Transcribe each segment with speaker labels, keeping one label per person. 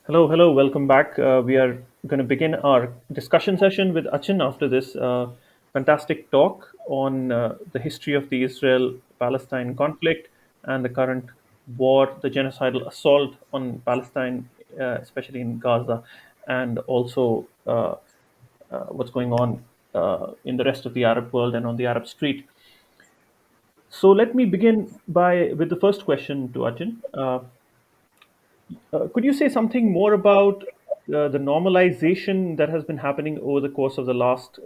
Speaker 1: Hello, welcome back. We are going to begin our discussion session with Achin after this fantastic talk on the history of the Israel Palestine conflict and the current war, the genocidal assault on Palestine, especially in Gaza, and also what's going on in the rest of the Arab world and on the Arab street. So let me begin with the first question to Achin. Could you say something more about the normalization that has been happening over the course of the last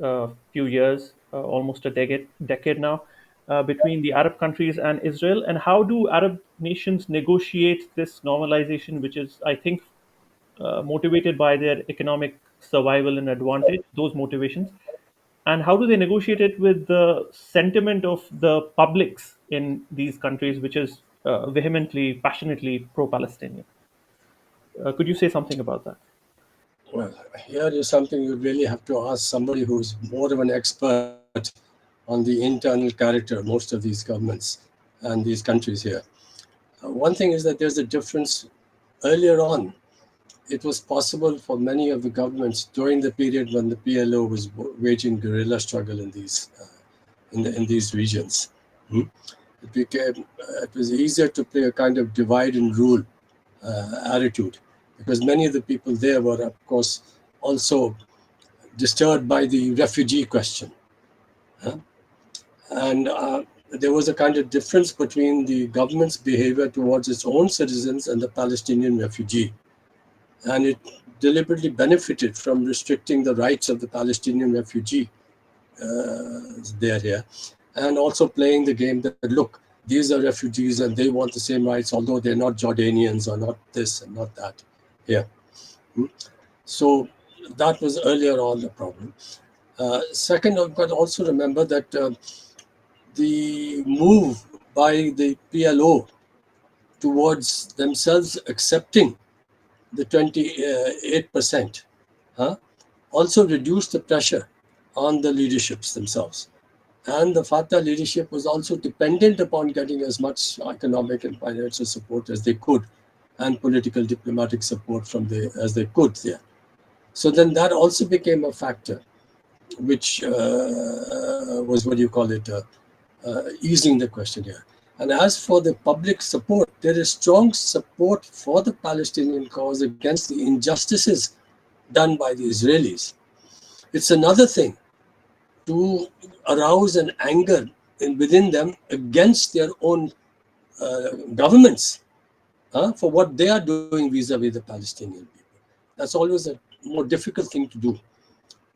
Speaker 1: few years, almost a decade now, between the Arab countries and Israel, and how do Arab nations negotiate this normalization, which is, I think, motivated by their economic survival and advantage, those motivations, and how do they negotiate it with the sentiment of the publics in these countries, which is vehemently, passionately pro-Palestinian? Could you say something about that?
Speaker 2: Well, here is something you really have to ask somebody who's more of an expert on the internal character of most of these governments and these countries here. One thing is that there's a difference. Earlier on, it was possible for many of the governments during the period when the PLO was waging guerrilla struggle in these regions. Hmm? It was easier to play a kind of divide and rule attitude because many of the people there were, of course, also disturbed by the refugee question. Huh? And there was a kind of difference between the government's behavior towards its own citizens and the Palestinian refugee. And it deliberately benefited from restricting the rights of the Palestinian refugee there here, and also playing the game that, look, these are refugees and they want the same rights, although they're not Jordanians or not this and not that here. So that was earlier on the problem. Second, I've got to also remember that the move by the PLO towards themselves accepting the 28% also reduced the pressure on the leaderships themselves. And the Fatah leadership was also dependent upon getting as much economic and financial support as they could, and political diplomatic support as they could there. So then that also became a factor, which was, what do you call it, easing the question here. And as for the public support, there is strong support for the Palestinian cause against the injustices done by the Israelis. It's another thing to arouse an anger within them against their own governments for what they are doing vis-a-vis the Palestinian people. That's always a more difficult thing to do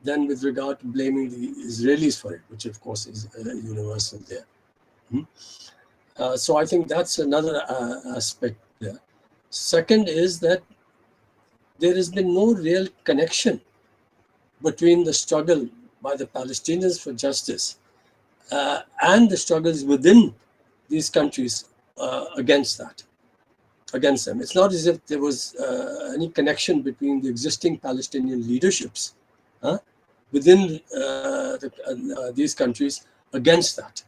Speaker 2: than with regard to blaming the Israelis for it, which of course is universal there. So I think that's another aspect there. Second is that there has been no real connection between the struggle by the Palestinians for justice and the struggles within these countries against them. It's not as if there was any connection between the existing Palestinian leaderships within these countries against that.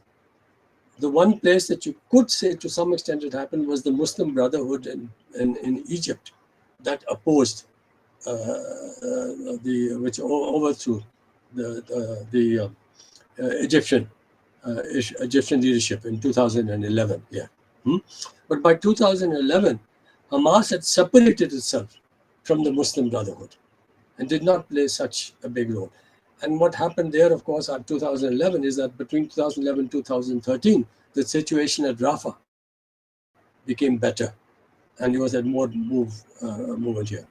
Speaker 2: The one place that you could say to some extent it happened was the Muslim Brotherhood in Egypt that opposed which overthrew the Egyptian leadership in 2011. Yeah. But by 2011, Hamas had separated itself from the Muslim Brotherhood and did not play such a big role. And what happened there, of course, at 2011 is that between 2011 and 2013, the situation at Rafah became better, and there was a more movement here.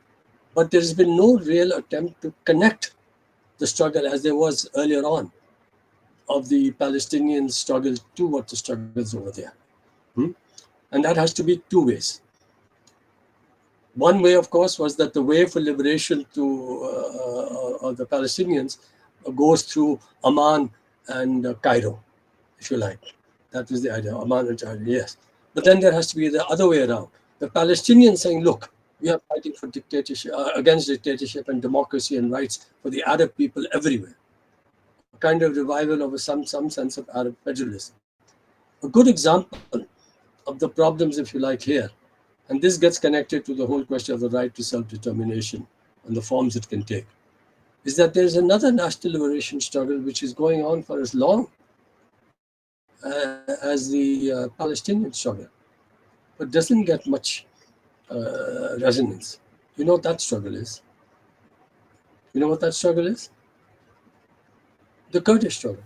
Speaker 2: But there has been no real attempt to connect the struggle as there was earlier on of the Palestinian struggle to what the struggles over there. And that has to be two ways. One way, of course, was that the way for liberation of the Palestinians goes through Amman and Cairo, if you like. That was the idea, Amman and Cairo, yes. But then there has to be the other way around. The Palestinians saying, look, we are fighting for dictatorship, against dictatorship and democracy and rights for the Arab people everywhere. A kind of revival of some sense of Arab federalism. A good example of the problems, if you like, here And this gets connected to the whole question of the right to self-determination and the forms it can take, is that there's another national liberation struggle which is going on for as long as the Palestinian struggle, but doesn't get much resonance. You know what that struggle is? You know what that struggle is? The Kurdish struggle.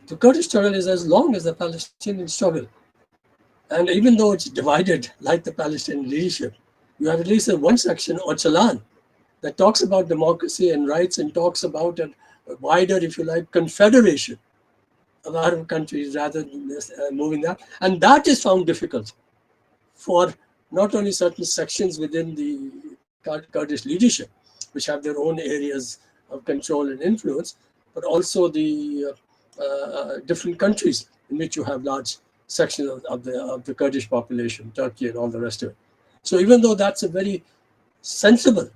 Speaker 2: The Kurdish struggle is as long as the Palestinian struggle. And even though it's divided like the Palestinian leadership, you have at least one section, Ocalan, that talks about democracy and rights and talks about a wider, if you like, confederation of Arab countries rather than this, moving that. And that is found difficult for not only certain sections within the Kurdish leadership, which have their own areas of control and influence, but also the different countries in which you have large sections of the Kurdish population, Turkey and all the rest of it. So even though that's a very sensible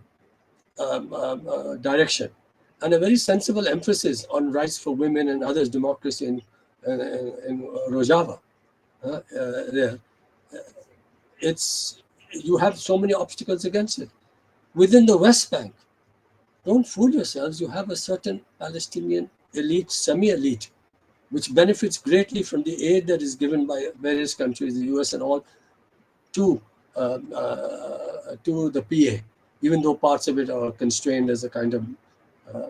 Speaker 2: direction and a very sensible emphasis on rights for women and others, democracy in Rojava, there, you have so many obstacles against it. Within the West Bank, don't fool yourselves, you have a certain Palestinian elite, semi-elite, which benefits greatly from the aid that is given by various countries, the US and all, to the PA, even though parts of it are constrained as a kind of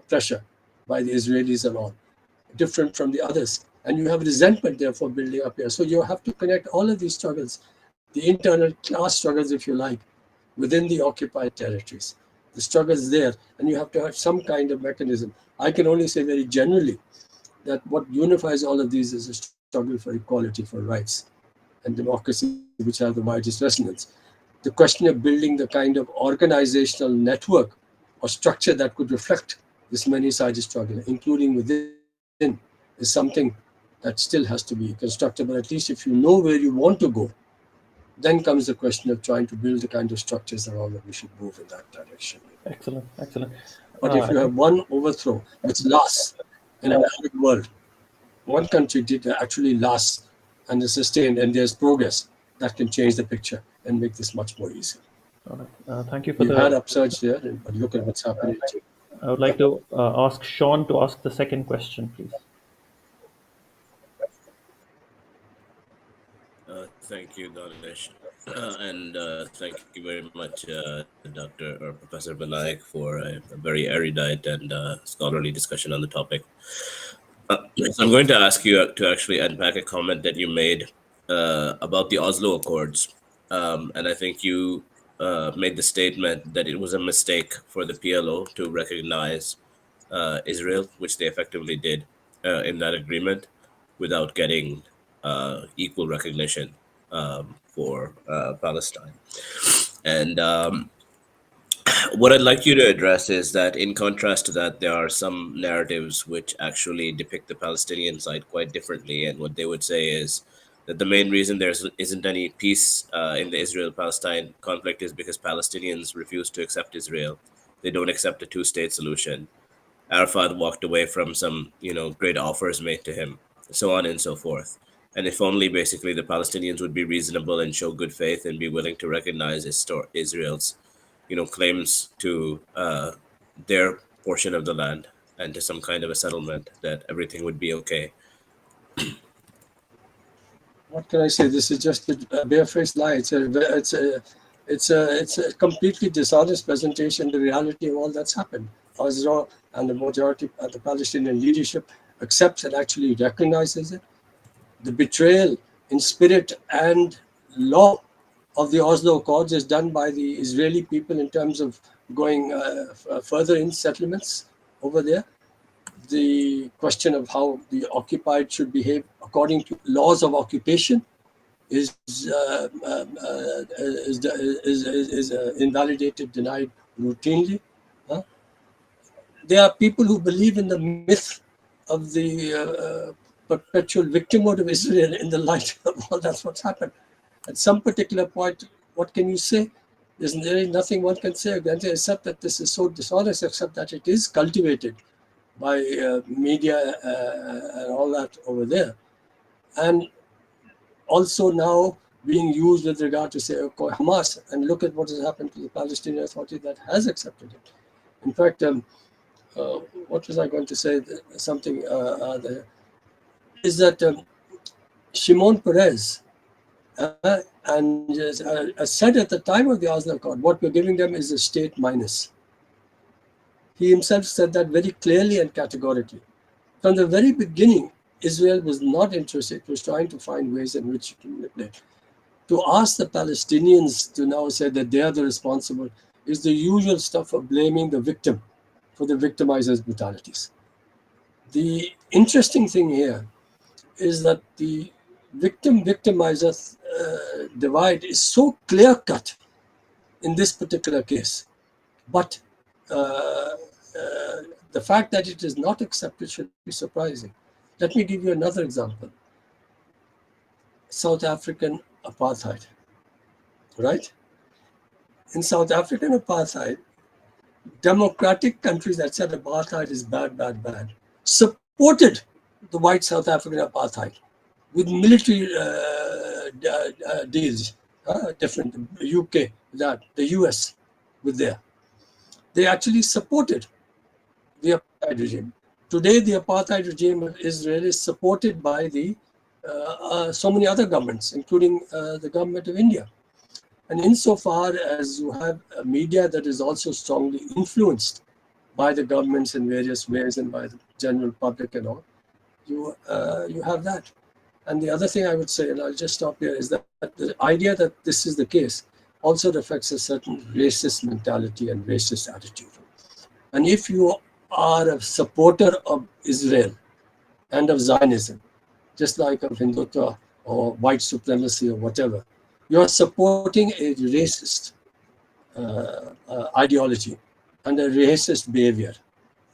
Speaker 2: pressure by the Israelis and all, different from the others. And you have resentment, therefore, building up here. So you have to connect all of these struggles, the internal class struggles, if you like, within the occupied territories. The struggle is there, and you have to have some kind of mechanism. I can only say very generally that what unifies all of these is a struggle for equality, for rights, and democracy, which have the widest resonance. The question of building the kind of organizational network or structure that could reflect this many-sided struggle, including within, is something that still has to be constructed. But at least if you know where you want to go, then comes the question of trying to build the kind of structures around that we should move in that direction.
Speaker 1: Excellent, excellent.
Speaker 2: But if you have one overthrow which lasts in an Arab world, one country did actually last and is sustained, and there's progress, that can change the picture and make this much more easy.
Speaker 1: All right. Thank you for
Speaker 2: You had upsurge there, but look at what's happening.
Speaker 1: I would like to ask Sean to ask the second question, please.
Speaker 3: Thank you, Danish. And thank you very much, Dr. or Professor Vanaik, for a very erudite and scholarly discussion on the topic. So I'm going to ask you to actually unpack a comment that you made about the Oslo Accords. And I think you made the statement that it was a mistake for the PLO to recognize Israel, which they effectively did in that agreement, without getting equal recognition for Palestine. And what I'd like you to address is that, in contrast to that, there are some narratives which actually depict the Palestinian side quite differently. And what they would say is that the main reason there isn't any peace in the Israel-Palestine conflict is because Palestinians refuse to accept Israel. They don't accept a two-state solution. Arafat walked away from some, great offers made to him, so on and so forth. And if only basically the Palestinians would be reasonable and show good faith and be willing to recognize Israel's, claims to their portion of the land and to some kind of a settlement, that everything would be okay.
Speaker 2: What can I say? This is just a barefaced lie. It's a completely dishonest presentation. The reality of all that's happened. Oslo and the majority of the Palestinian leadership accepts and actually recognizes it. The betrayal in spirit and law of the Oslo Accords is done by the Israeli people in terms of going further in settlements over there. The question of how the occupied should behave according to laws of occupation is invalidated, denied routinely. There are people who believe in the myth of the perpetual victimhood of Israel in the light of all that's what's happened. At some particular point, what can you say? There is nothing one can say against it, except that this is so dishonest, except that it is cultivated by media and all that over there. And also now being used with regard to, say, Hamas, and look at what has happened to the Palestinian Authority that has accepted it. In fact, what was I going to say? Something there, is that Shimon Peres and said at the time of the Oslo Accord, what we're giving them is a state minus. He himself said that very clearly and categorically. From the very beginning, Israel was not interested. It was trying to find ways in which to manipulate. To ask the Palestinians to now say that they are the responsible is the usual stuff of blaming the victim for the victimizer's brutalities. The interesting thing here is that the victim-victimizer divide is so clear-cut in this particular case. But the fact that it is not accepted should be surprising. Let me give you another example. South African apartheid, right? In South African apartheid, democratic countries that said apartheid is bad, bad, bad, supported the white South African apartheid with military deals, different, the UK, the US with there. They actually supported the apartheid regime. Today, the apartheid regime of Israel is supported by so many other governments, including the government of India. And insofar as you have a media that is also strongly influenced by the governments in various ways and by the general public and all, you have that. And the other thing I would say, and I'll just stop here, is that the idea that this is the case also reflects a certain racist mentality and racist attitude. And if you are a supporter of Israel and of Zionism, just like of Hindutva or white supremacy or whatever, you're supporting a racist ideology and a racist behavior.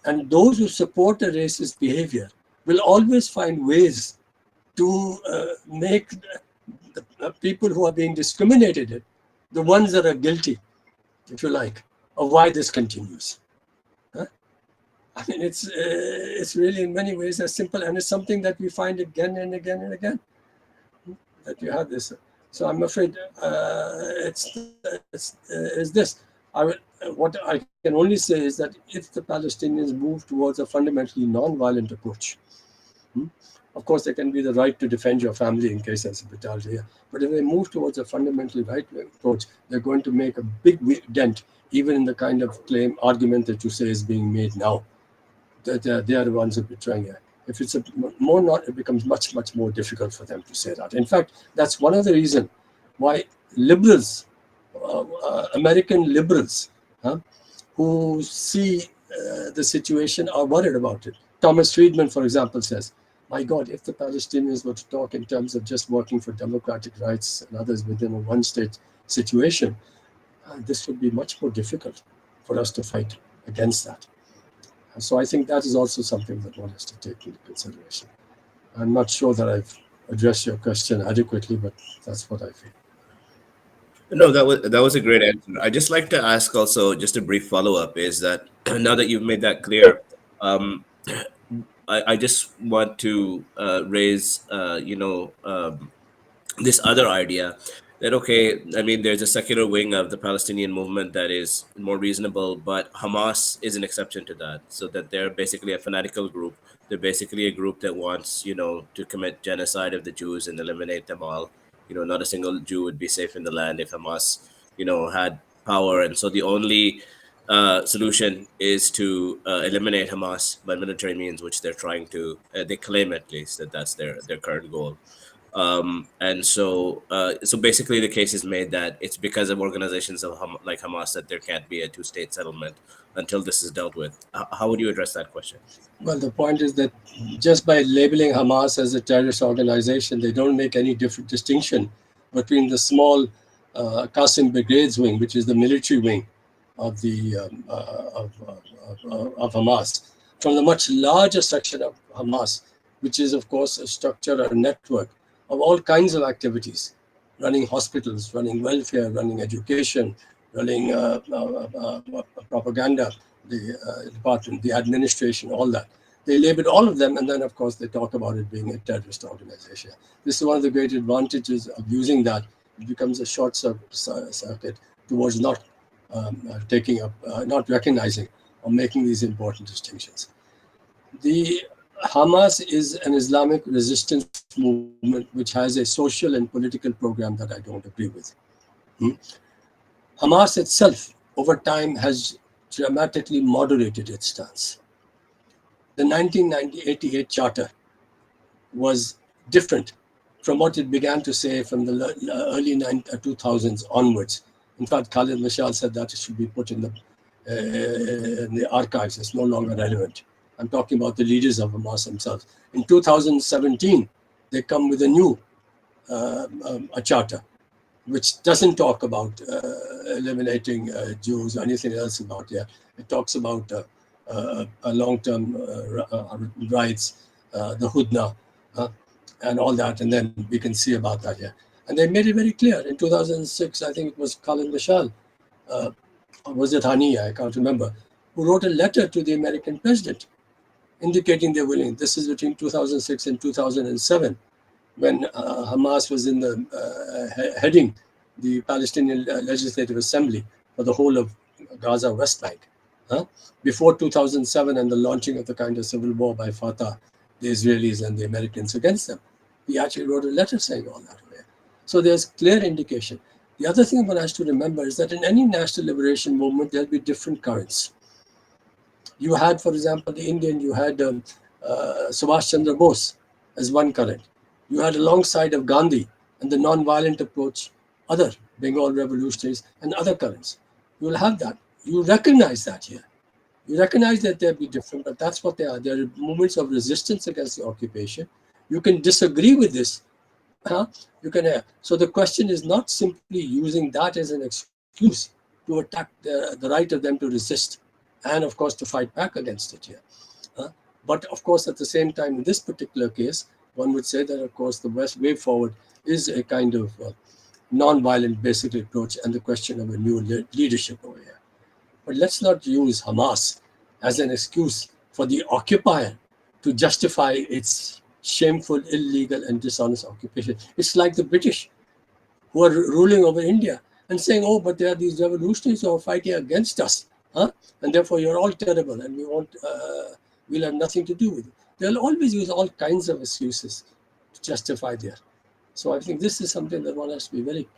Speaker 2: And those who support a racist behavior will always find ways to make the people who are being discriminated the ones that are guilty, if you like, of why this continues. I mean, it's really in many ways as simple, and it's something that we find again and again and again, that you have this. So I'm afraid it's this. What I can only say is that if the Palestinians move towards a fundamentally non-violent approach, of course, there can be the right to defend your family in case there's a brutality here. But if they move towards a fundamentally right-wing approach, they're going to make a big dent, even in the kind of argument that you say is being made now, that they are the ones who are betraying it. If it's it becomes much, much more difficult for them to say that. In fact, that's one of the reasons why liberals, American liberals, who see the situation are worried about it. Thomas Friedman, for example, says, my God, if the Palestinians were to talk in terms of just working for democratic rights and others within a one-state situation, this would be much more difficult for us to fight against that. So I think that is also something that one has to take into consideration. I'm not sure that I've addressed your question adequately, but that's what I feel.
Speaker 3: No, that was a great answer. I just like to ask also just a brief follow-up is that now that you've made that clear, I just want to raise, this other idea that, okay, I mean, there's a secular wing of the Palestinian movement that is more reasonable, but Hamas is an exception to that. So that they're basically a fanatical group. They're basically a group that wants, to commit genocide of the Jews and eliminate them all. Not a single Jew would be safe in the land if Hamas, had power. And so the only solution is to eliminate Hamas by military means, which they're trying to. They claim at least that that's their current goal. And so basically the case is made that it's because of organizations like Hamas that there can't be a two-state settlement until this is dealt with. How would you address that question?
Speaker 2: Well, the point is that just by labeling Hamas as a terrorist organization, they don't make any different distinction between the small Qasim Brigades wing, which is the military wing of the of Hamas, from the much larger section of Hamas, which is of course a structure or a network of all kinds of activities, running hospitals, running welfare, running education, running propaganda, the department, the administration, all that. They label all of them, and then of course they talk about it being a terrorist organization. This is one of the great advantages of using that it becomes a short circuit towards not taking up, not recognizing or making these important distinctions. The Hamas is an Islamic resistance movement which has a social and political program that I don't agree with. Hmm? Hamas itself, over time, has dramatically moderated its stance. The 1988 charter was different from what it began to say from the early 2000s onwards. In fact, Khalid Mashal said that it should be put in the archives. It's no longer relevant. I'm talking about the leaders of Hamas themselves. In 2017, they come with a new a charter, which doesn't talk about eliminating Jews or anything else about it. It talks about long-term rights, the Hudna, and all that, and then we can see about that here. And they made it very clear. In 2006, I think it was Khalid Mashal, or was it Hania, I can't remember, who wrote a letter to the American president indicating they're willing. This is between 2006 and 2007, when Hamas was in the heading the Palestinian Legislative Assembly for the whole of Gaza West Bank. Before 2007 and the launching of the kind of civil war by Fatah, the Israelis and the Americans against them, he actually wrote a letter saying all that. So there's clear indication. The other thing one has to remember is that in any national liberation movement, there'll be different currents. You had, for example, the Indian, you had Subhash Chandra Bose as one current. You had alongside of Gandhi and the non-violent approach, other Bengal revolutionaries and other currents. You will have that. You recognize that here. You recognize that they'll be different, but that's what they are. They are movements of resistance against the occupation. You can disagree with this. You can. So the question is not simply using that as an excuse to attack the right of them to resist, and of course to fight back against it here. But of course, at the same time, in this particular case, one would say that of course the best way forward is a kind of non-violent basic approach and the question of a new leadership over here. But let's not use Hamas as an excuse for the occupier to justify its shameful, illegal, and dishonest occupation. It's like the British who are ruling over India and saying, oh, but there are these revolutionaries who are fighting against us. And therefore you're all terrible and we'll have nothing to do with it. They'll always use all kinds of excuses to justify their. So I think this is something that one has to be very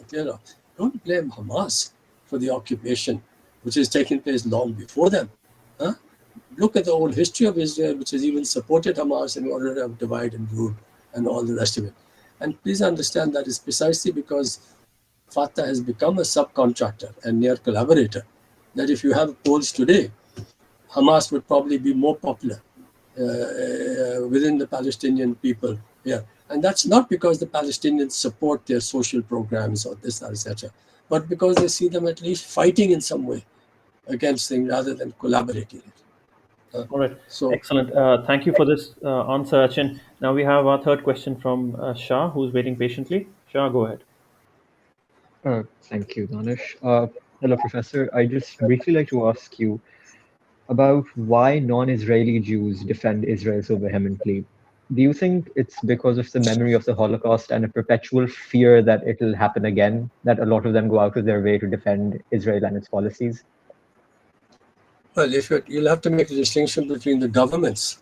Speaker 2: clear of. Don't blame Hamas for the occupation, which has taken place long before them. Look at the whole history of Israel, which has even supported Hamas in order to have divide and rule and all the rest of it. And please understand that it's precisely because Fatah has become a subcontractor and near collaborator that if you have polls today, Hamas would probably be more popular within the Palestinian people here. And that's not because the Palestinians support their social programs or this, that, etc., but because they see them at least fighting in some way against things rather than collaborating it.
Speaker 1: All right.
Speaker 2: So,
Speaker 1: excellent. Thank you for this answer, Achin. Now we have our third question from Shah, who's waiting patiently. Shah, go ahead.
Speaker 4: Thank you, Danish. Hello, Professor. I just briefly like to ask you about why non-Israeli Jews defend Israel so vehemently. Do you think it's because of the memory of the Holocaust and a perpetual fear that it'll happen again, that a lot of them go out of their way to defend Israel and its policies?
Speaker 2: well, if you'll have to make a distinction between the governments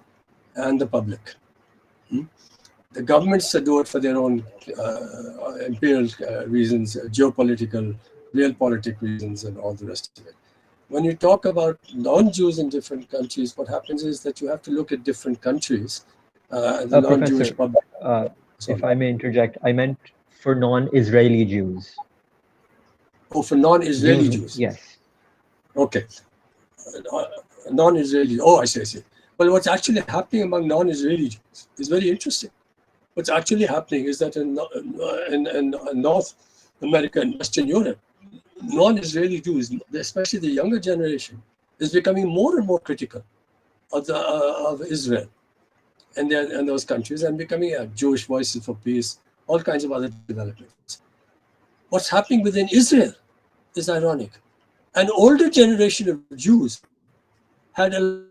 Speaker 2: and the public. The governments do it for their own imperial reasons, geopolitical, realpolitik reasons, and all the rest of it. When you talk about non-Jews in different countries, what happens is that you have to look at different countries. The non-Jewish
Speaker 4: Professor,
Speaker 2: public.
Speaker 4: if I may interject, I meant for non-Israeli Jews.
Speaker 2: Oh, for non-Israeli Jews.
Speaker 4: Yes.
Speaker 2: Okay. Non-Israeli. Oh, I see. Well, what's actually happening among non-Israeli Jews is very interesting. What's actually happening is that in North America and Western Europe, non-Israeli Jews, especially the younger generation, is becoming more and more critical of Israel and those countries, and becoming Jewish Voices for Peace, all kinds of other developments. What's happening within Israel is ironic. An older generation of Jews had a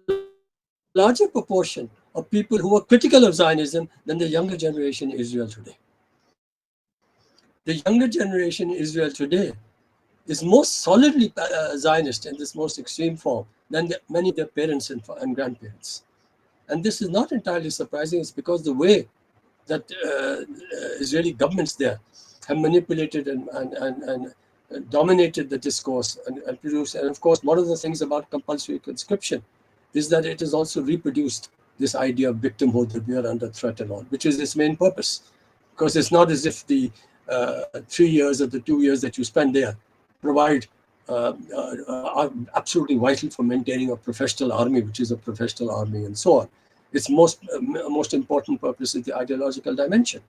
Speaker 2: larger proportion of people who were critical of Zionism than the younger generation in Israel today. The younger generation in Israel today is most solidly Zionist in this most extreme form than many of their parents and grandparents. And this is not entirely surprising. It's because the way that Israeli governments there have manipulated and dominated the discourse and produced. And of course, one of the things about compulsory conscription is that it has also reproduced this idea of victimhood, that we are under threat and all, which is its main purpose. Because it's not as if the 3 years or the 2 years that you spend there provide are absolutely vital for maintaining a professional army, which is a professional army, and so on. Its most important purpose is the ideological dimension.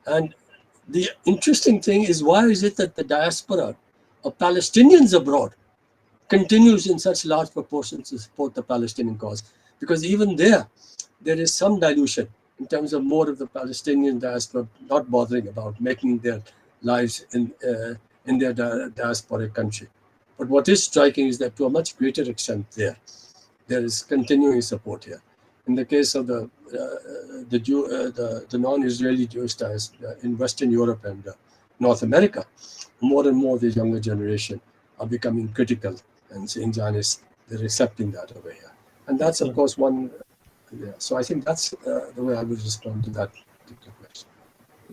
Speaker 2: And the interesting thing is, why is it that the diaspora of Palestinians abroad continues in such large proportions to support the Palestinian cause? Because even there is some dilution in terms of more of the Palestinian diaspora not bothering about making their lives in their diasporic country. But what is striking is that to a much greater extent there is continuing support here. In the case of the non-Israeli Jewish diaspora in Western Europe and North America, more and more of the younger generation are becoming critical and saying Zionists, they're accepting that over here. And that's, of course, one. Yeah. So I think that's the way I would respond to that particular question.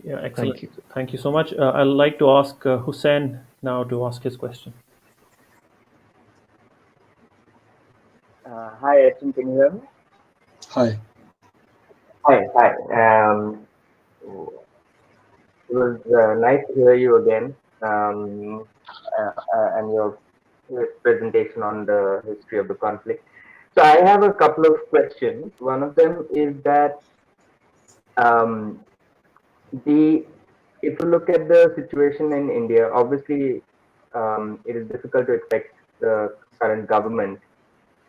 Speaker 1: Yeah, excellent. Thank you so much. I'd like to ask Hussein now to ask his question.
Speaker 5: Hi, Achin, can you hear me?
Speaker 2: Hi.
Speaker 5: Hi. It was nice to hear you again, and your presentation on the history of the conflict. So I have a couple of questions. One of them is that um, if you look at the situation in India, obviously it is difficult to expect the current government,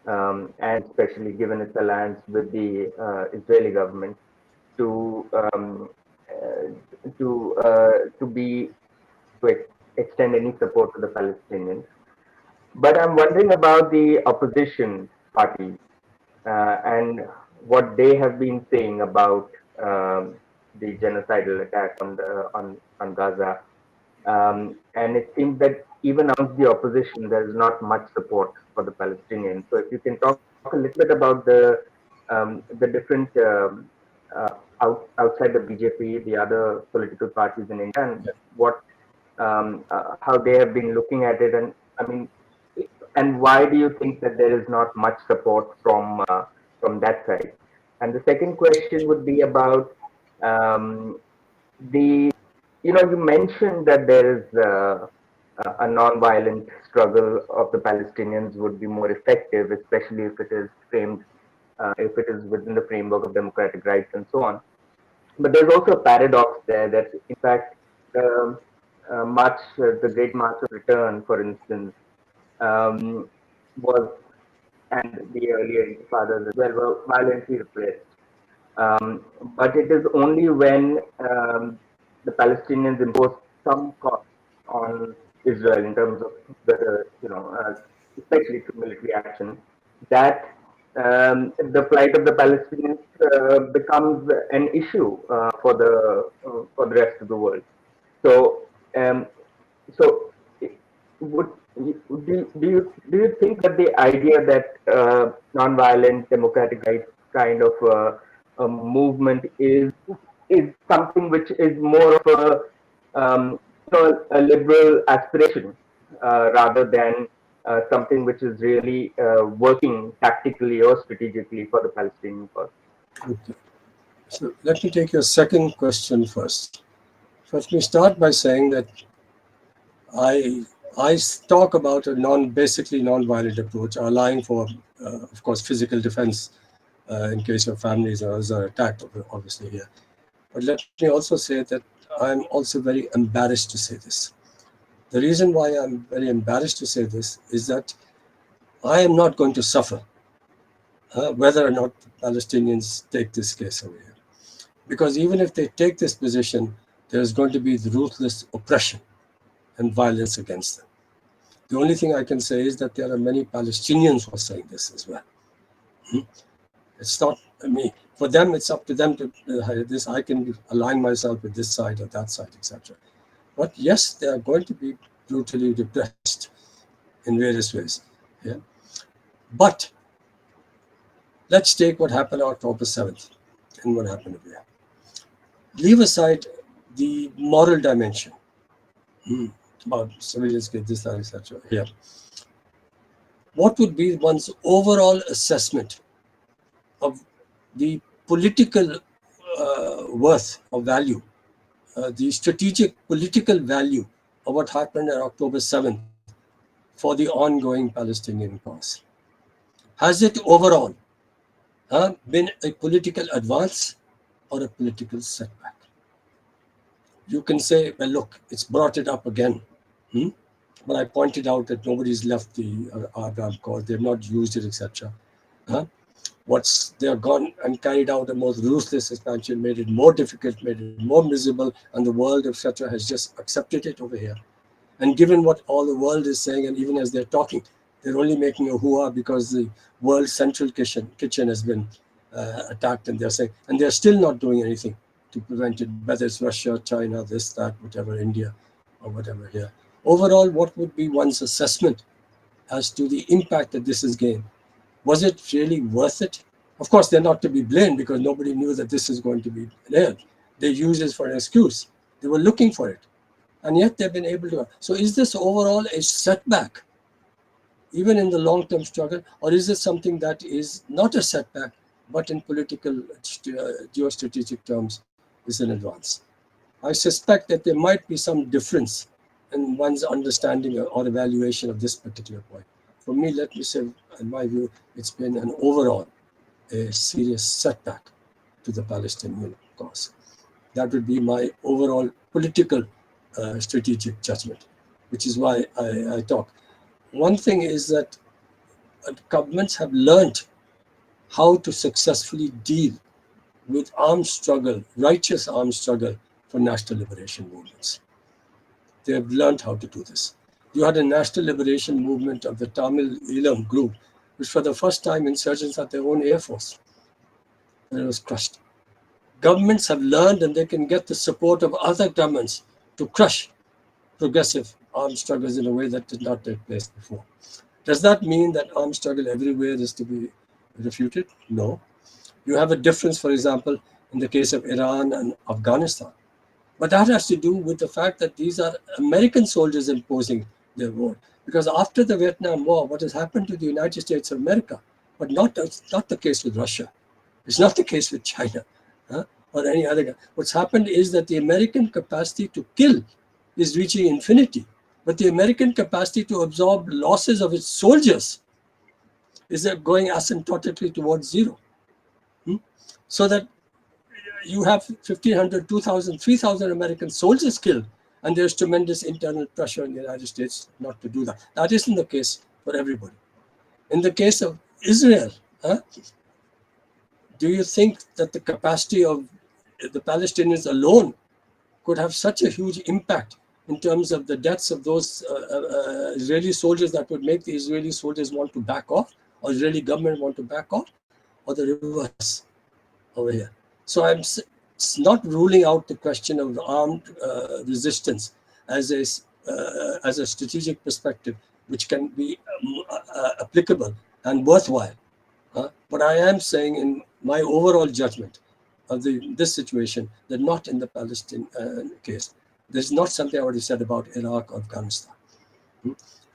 Speaker 5: and especially given its alliance with the Israeli government, to extend any support to the Palestinians. But I'm wondering about the opposition parties and what they have been saying about the genocidal attack on Gaza. And it seems that even amongst the opposition, there's not much support for the Palestinians. So if you can talk a little bit about the different outside the BJP, the other political parties in India, and what how they have been looking at it, and I mean, and why do you think that there is not much support from that side? And the second question would be about the you mentioned that there is a non-violent struggle of the Palestinians would be more effective, especially if it is framed, if it is within the framework of democratic rights and so on. But there's also a paradox there that, in fact, the Great March of Return, for instance, was, and the earlier intifadas as well, were violently repressed. But it is only when the Palestinians impose some cost on Israel in terms of the, especially through military action, that the plight of the Palestinians becomes an issue for the rest of the world. So, so would do you think that the idea that non-violent democratic rights kind of a movement is something which is more of a liberal aspiration rather than something which is really working tactically or strategically for the Palestinian cause?
Speaker 2: Okay. So let me take your second question first. Let me start by saying that I talk about a basically non-violent approach, allowing for, of course, physical defense in case of families or others are attacked, obviously here. But let me also say that I'm also very embarrassed to say this. The reason why I'm very embarrassed to say this is that I am not going to suffer whether or not the Palestinians take this case over here. Because even if they take this position, there's going to be the ruthless oppression and violence against them. The only thing I can say is that there are many Palestinians who are saying this as well. It's not me. For them, it's up to them to this. I can align myself with this side or that side, etc. But yes, they are going to be brutally repressed in various ways. Yeah. But let's take what happened on October 7th and what happened over here. Leave aside the moral dimension about civilians get this, that, etc. Here, what would be one's overall assessment of the political worth or value, the strategic political value of what happened on October 7th for the ongoing Palestinian cause? Has it overall been a political advance or a political setback? You can say, well, look, it's brought it up again. But I pointed out that nobody's left the Abraham cause, they've not used it, etc. They have gone and carried out a more ruthless expansion, made it more difficult, made it more miserable, and the world, etc., has just accepted it over here. And given what all the world is saying, and even as they're talking, they're only making a hoo-ha because the world's central kitchen has been attacked, and they're saying, and they're still not doing anything to prevent it, whether it's Russia, China, this, that, whatever, India, or whatever here. Overall, what would be one's assessment as to the impact that this has gained? Was it really worth it? Of course, they're not to be blamed because nobody knew that this is going to be there. They used it for an excuse. They were looking for it. And yet they've been able to. So is this overall a setback, even in the long-term struggle, or is it something that is not a setback, but in political geostrategic terms is an advance? I suspect that there might be some difference in one's understanding or evaluation of this particular point. For me, let me say, in my view, it's been an overall a serious setback to the Palestinian cause. That would be my overall political strategic judgment, which is why I talk. One thing is that governments have learned how to successfully deal with armed struggle, righteous armed struggle for national liberation movements. They have learned how to do this. You had a national liberation movement of the Tamil Eelam group, which for the first time insurgents had their own air force. And it was crushed. Governments have learned, and they can get the support of other governments to crush progressive armed struggles in a way that did not take place before. Does that mean that armed struggle everywhere is to be refuted? No. You have a difference, for example, in the case of Iran and Afghanistan. But that has to do with the fact that these are American soldiers imposing their war. Because after the Vietnam War, what has happened to the United States of America, but not the case with Russia. It's not the case with China or any other. What's happened is that the American capacity to kill is reaching infinity. But the American capacity to absorb losses of its soldiers is going asymptotically towards zero. So that you have 1,500, 2,000, 3,000 American soldiers killed, and there's tremendous internal pressure in the United States not to do that. That isn't the case for everybody. In the case of Israel, do you think that the capacity of the Palestinians alone could have such a huge impact in terms of the deaths of those Israeli soldiers that would make the Israeli soldiers want to back off, or Israeli government want to back off, or the reverse over here? So I'm not ruling out the question of armed resistance as a strategic perspective, which can be applicable and worthwhile. But I am saying, in my overall judgment of this situation, that not in the Palestinian case. There's not something I already said about Iraq or Afghanistan.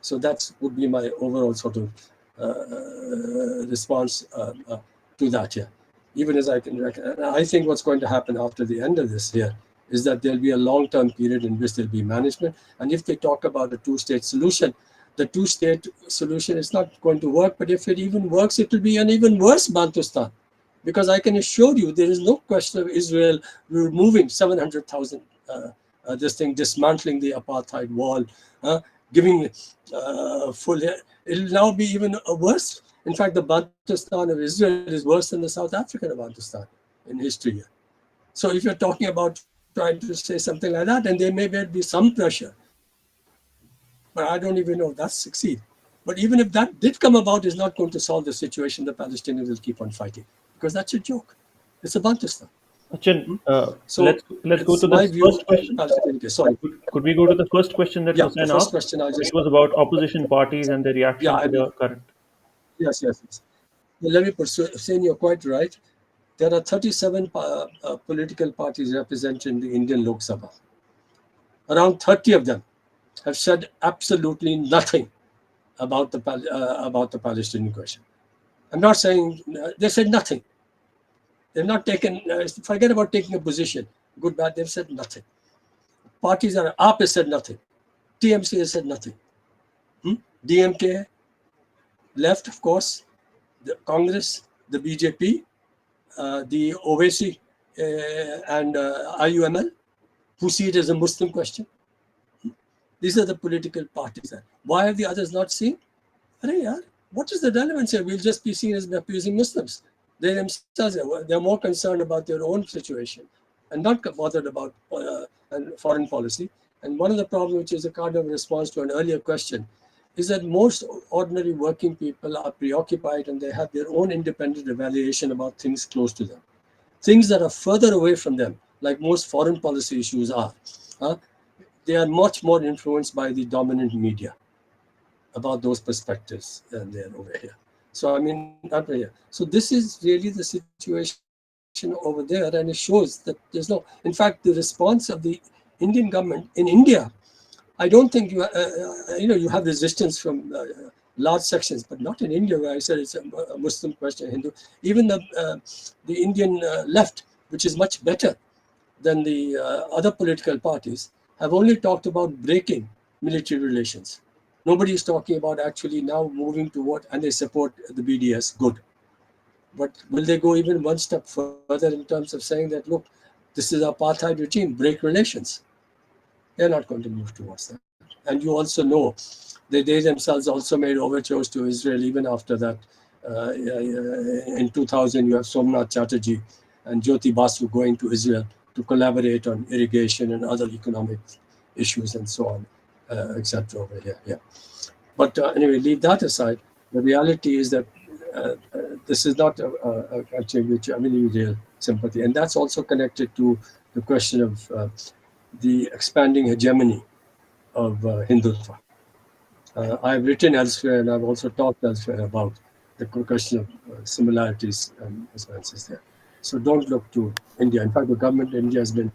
Speaker 2: So that would be my overall sort of response to that here. Even as I can reckon, I think what's going to happen after the end of this here is that there'll be a long-term period in which there'll be management. And if they talk about a two-state solution, the two-state solution is not going to work. But if it even works, it will be an even worse Bantustan. Because I can assure you, there is no question of Israel removing 700,000, dismantling the apartheid wall, giving full. It'll now be even worse. In fact, the Bantustan of Israel is worse than the South African Bantustan in history. So if you're talking about trying to say something like that, and there may be some pressure, but I don't even know if that succeed. But even if that did come about, is not going to solve the situation. The Palestinians will keep on fighting, because that's a joke. It's a Bantustan.
Speaker 1: Achin,
Speaker 2: So
Speaker 1: let's go
Speaker 2: it's
Speaker 1: to the
Speaker 2: my view
Speaker 1: first
Speaker 2: on the
Speaker 1: question.
Speaker 2: Palestinian case. Sorry.
Speaker 1: Could we go to the first question that
Speaker 2: Yeah, the
Speaker 1: Hussein
Speaker 2: first
Speaker 1: asked?
Speaker 2: question I'll just,
Speaker 1: It was about opposition parties and their
Speaker 2: yeah,
Speaker 1: reaction
Speaker 2: I
Speaker 1: to
Speaker 2: mean,
Speaker 1: the current.
Speaker 2: yes. Well, let me pursue, Hussein, you're quite right. There are 37 political parties represented in the Indian Lok Sabha. Around 30 of them have said absolutely nothing about the Palestinian question. I'm not saying they said nothing. They've not taken. Forget about taking a position. Good, bad. They've said nothing. Parties are AAP has said nothing. TMC has said nothing. DMK, left, of course. The Congress, the BJP, the OVC, and IUML, who see it as a Muslim question. These are the political parties. Why have the others not seen? What is the relevance here? We'll just be seen as abusing Muslims. They themselves, they're more concerned about their own situation and not bothered about foreign policy. And one of the problems, which is a kind of response to an earlier question, is that most ordinary working people are preoccupied and they have their own independent evaluation about things close to them. Things that are further away from them, like most foreign policy issues are, they are much more influenced by the dominant media about those perspectives and they're over here. So I mean, not over here. So this is really the situation over there, and it shows that there's no. In fact, the response of the Indian government in India, I don't think you have resistance from large sections, but not in India, where I said it's a Muslim question, Hindu. Even the Indian left, which is much better than the other political parties, have only talked about breaking military relations. Nobody is talking about actually now moving toward, and they support the BDS, good. But will they go even one step further in terms of saying that, look, this is apartheid regime, break relations? They're not going to move towards that. And you also know that they themselves also made overtures to Israel even after that. In 2000, you have Somnath Chatterjee and Jyoti Basu going to Israel to collaborate on irrigation and other economic issues and so on, etc. over here. Yeah. But anyway, leave that aside. The reality is that this is not a country which I really real sympathy. And that's also connected to the question of the expanding hegemony of Hindutva. I've written elsewhere and I've also talked elsewhere about the question of similarities and differences there. So don't look to India. In fact, the government in India has been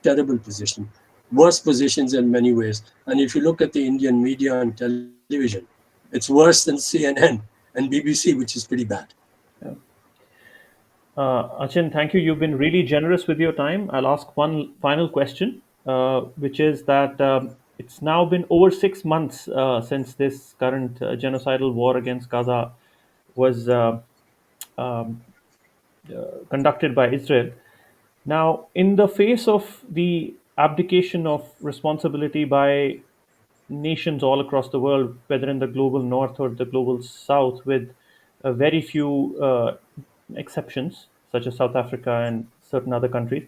Speaker 2: terrible position, worse positions in many ways. And if you look at the Indian media and television, it's worse than CNN and BBC, which is pretty bad.
Speaker 1: Yeah. Achin, thank you. You've been really generous with your time. I'll ask one final question, which is that it's now been over 6 months since this current genocidal war against Gaza was um, conducted by Israel. Now, in the face of the abdication of responsibility by nations all across the world, whether in the global north or the global south, with very few exceptions, such as South Africa and certain other countries.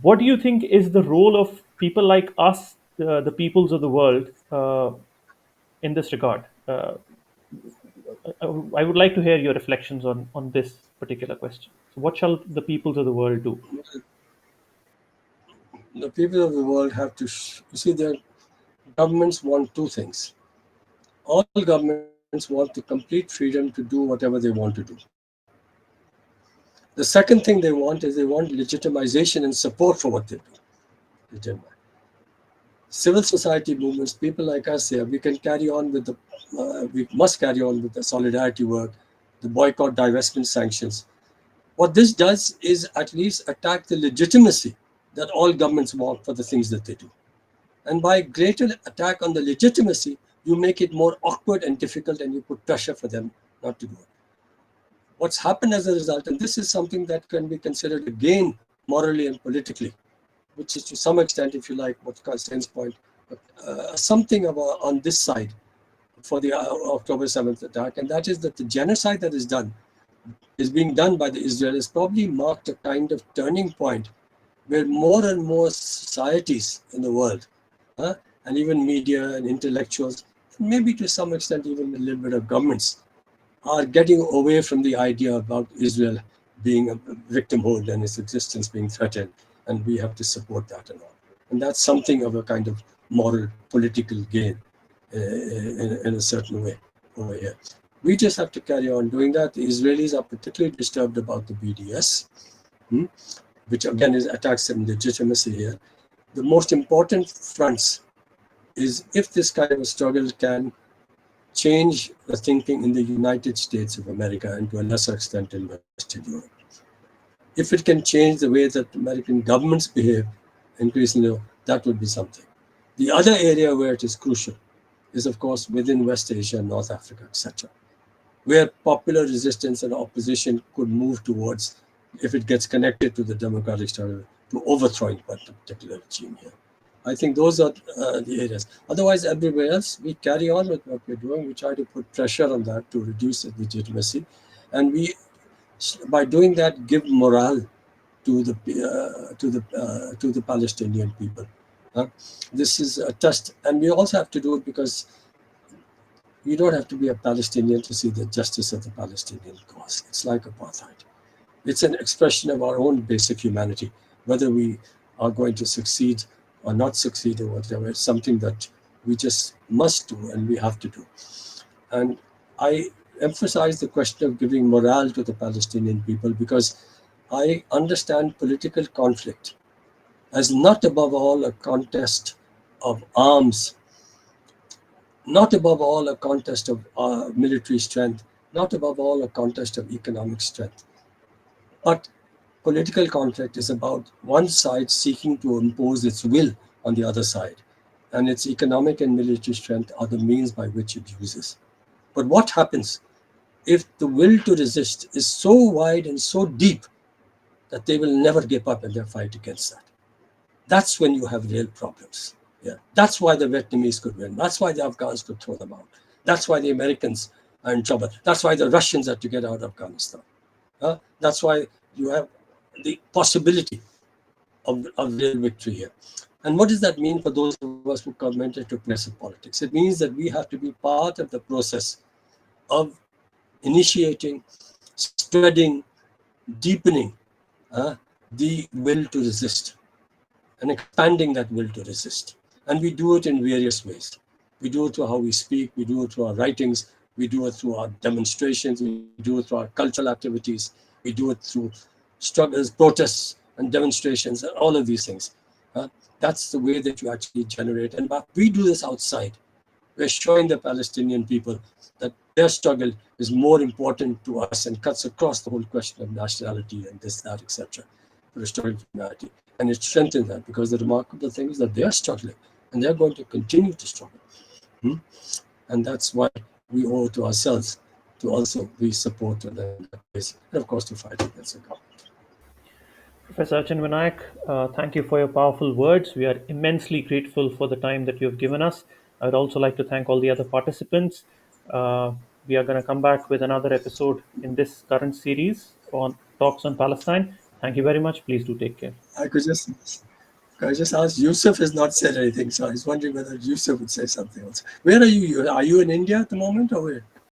Speaker 1: What do you think is the role of people like us, the peoples of the world, in this regard? I would like to hear your reflections on this particular question. So, what shall the peoples of the world do?
Speaker 2: The people of the world have to, you see, their governments want two things. All governments want the complete freedom to do whatever they want to do. The second thing they want is they want legitimization and support for what they do. Civil society movements, people like us here, we can carry on with we must carry on with the solidarity work, the boycott, divestment sanctions. What this does is at least attack the legitimacy that all governments want for the things that they do. And by greater attack on the legitimacy, you make it more awkward and difficult and you put pressure for them not to do it. What's happened as a result, and this is something that can be considered a gain morally and politically, which is to some extent, if you like, what Hussain's point, something on this side for the October 7th attack, and that is that the genocide that is being done by the Israel has probably marked a kind of turning point where more and more societies in the world, and even media and intellectuals, maybe to some extent even a little bit of governments, are getting away from the idea about Israel being a victimhood and its existence being threatened, and we have to support that and all. And that's something of a kind of moral political gain in a certain way over here. We just have to carry on doing that. The Israelis are particularly disturbed about the BDS, which again is attacks on legitimacy here. The most important fronts is if this kind of a struggle can change the thinking in the United States of America and to a lesser extent in Western Europe. If it can change the way that American governments behave increasingly, that would be something. The other area where it is crucial is, of course, within West Asia, North Africa, etc., where popular resistance and opposition could move towards, if it gets connected to the democratic struggle, to overthrowing one particular regime here. I think those are the areas. Otherwise, everywhere else, we carry on with what we're doing. We try to put pressure on that to reduce its legitimacy. And we, by doing that, give morale to the Palestinian people. This is a test. And we also have to do it because you don't have to be a Palestinian to see the justice of the Palestinian cause. It's like apartheid. It's an expression of our own basic humanity. Whether we are going to succeed or not succeed or whatever, it's something that we just must do and we have to do. And I emphasize the question of giving morale to the Palestinian people because I understand political conflict as not above all a contest of arms, not above all a contest of military strength, not above all a contest of economic strength. But political conflict is about one side seeking to impose its will on the other side, and its economic and military strength are the means by which it uses. But what happens if the will to resist is so wide and so deep that they will never give up in their fight against that? That's when you have real problems. Yeah, that's why the Vietnamese could win. That's why the Afghans could throw them out. That's why the Americans are in trouble. That's why the Russians had to get out of Afghanistan. That's why you have the possibility of real victory here. And what does that mean for those of us who come into progressive politics? It means that we have to be part of the process of initiating, spreading, deepening the will to resist and expanding that will to resist. And we do it in various ways. We do it through how we speak, we do it through our writings, we do it through our demonstrations, we do it through our cultural activities, we do it through struggles, protests, and demonstrations, and all of these things. That's the way that you actually generate. And we do this outside. We're showing the Palestinian people that their struggle is more important to us and cuts across the whole question of nationality and this, that, etc. for the struggle for humanity. And it strengthens that because the remarkable thing is that they are struggling and they're going to continue to struggle. And that's why we owe it to ourselves to also be supported in that case, and of course to fight against the government.
Speaker 1: Professor Achin Vanaik, thank you for your powerful words. We are immensely grateful for the time that you have given us. I would also like to thank all the other participants. We are going to come back with another episode in this current series on Talks on Palestine. Thank you very much. Please do take care.
Speaker 2: I just ask, Yusuf has not said anything, so I was wondering whether Yusuf would say something else. Where are you? Are you in India at the moment or where?